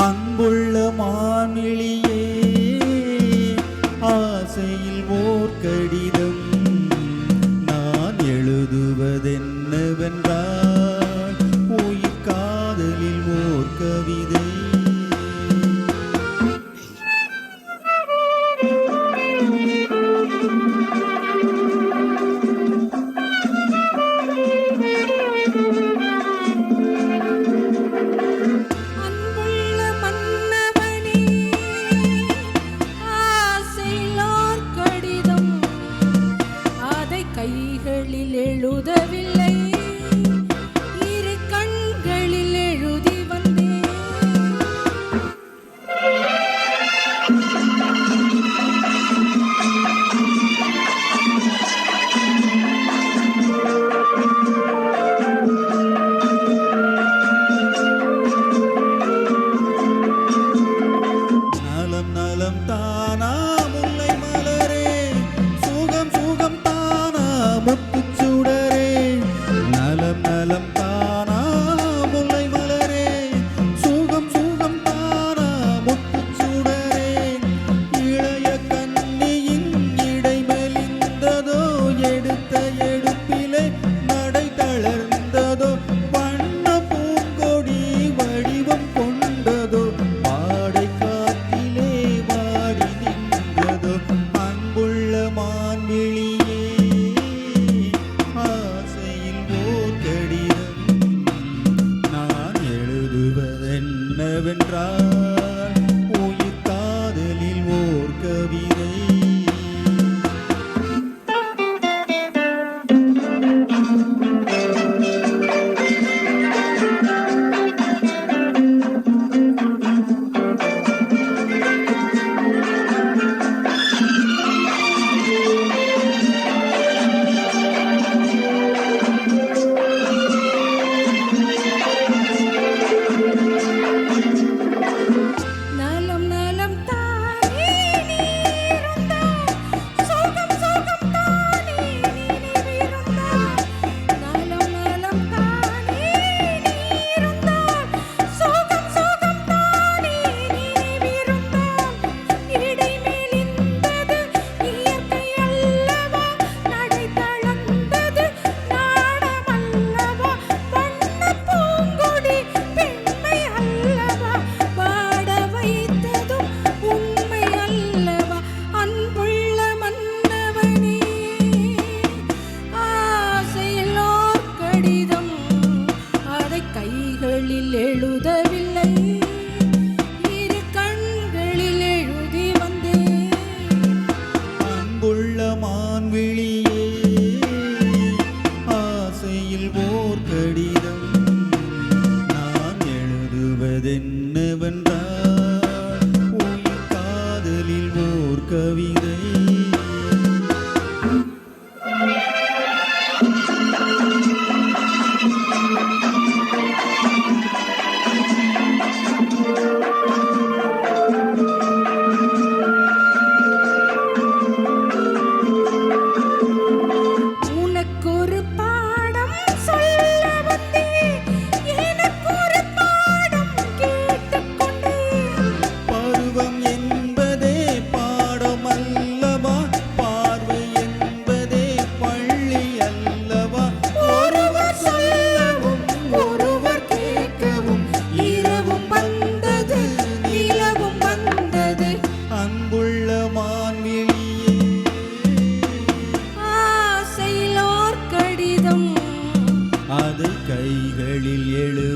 அன்புள்ள மான்விழியே, ஆசையில் ஓர் கடிதம் நான் எழுதுவதென்னவென்றால், உயிர் காதலில் ஓர் கவிதை. கைகளில் எழுதவில்லை, இரு கண்களில் எழுதி வந்தேன். நலம் நலம் தானா முல்லை மலரே, சுகம் சுகம் தானா முத்துச்சுடரே. நலம் நலம் தானா முல்லை மலரே, சுகம் சுகம் தானா முத்துச்சுடரே. இளைய கன்னியின் இடை மெலிந்ததோ, எடுத்த எடுப்பிலே நடை தளர்ந்ததோ. வண்ண பூங்கொடி வடிவம் கொண்டதோ, வாடை காற்றிலே வாடி நின்றதோ. அன்புள்ள மான்விழியே, ஆசையில் ஓர் கடிதம் நான் எழுதுவதென்னவென்றால், உயிர் காதலில் ஓர் கவிதை. நலம் நலம் தானே நீ இருந்தாய், சுகம் சுகம் தானே நினைவிருந்தாய். நலம் நலம் தானே நீ இருந்தாய், சுகம் சுகம் தானே நினைவிருந்தாய். இடை மெலிந்தது இயற்கை அல்லவா, நடை தளர்ந்தது நாடமல்லவா. வண்ண பூங்கொடி பெண்மை அல்லவா, வாட வைத்ததும் உண்மை அல்லவா. அன்புள்ள மன்னவனே, ஆசையில் ஓர் கடிதம் அதை கைகளில் எழுதவில்லை, இரு கண்களில் எழுதி வந்தேன். அன்புள்ள மான்விழியே, ஆசையில் ஓர் கடிதம் நான் எழுதுவதென்னவென்றால், உயிர் காதலில் ஓர் கவிதை. உனக்கொரு பாடம் சொல்ல வந்தேன், எனக்கொரு பாடம் கேட்டுக்கொண்டேன். பருவம் என்பதே பாடம் அல்லவா, பார்வை என்பதே பள்ளி அல்லவா. ஒருவர் சொல்லவும் ஒருவர் கேட்கவும், இரவும் வந்தது நிலவும் வந்தது. அன்புள்ள மான்விழியே, ஆசையில் ஓர் கடிதம் அதை கைகளில் எழு